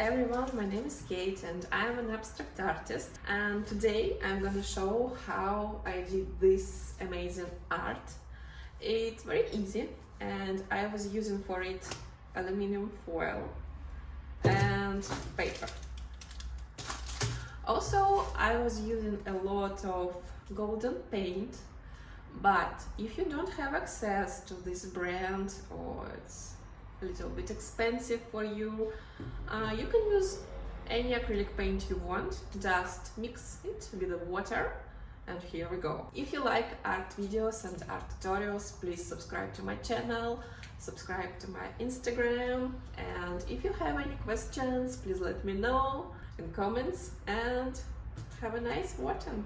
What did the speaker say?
everyone, my name is Kate and I'm an abstract artist, and today I'm gonna show how I did this amazing art. It's very easy and I was using for it aluminium foil and paper. Also, I was using a lot of golden paint, but if you don't have access to this brand or it's a little bit expensive for you, you can use any acrylic paint you want. Just mix it with the water and here we go. If you like art videos and art tutorials, please subscribe to my channel, subscribe to my Instagram, and if you have any questions, please let me know in comments, and have a nice watching.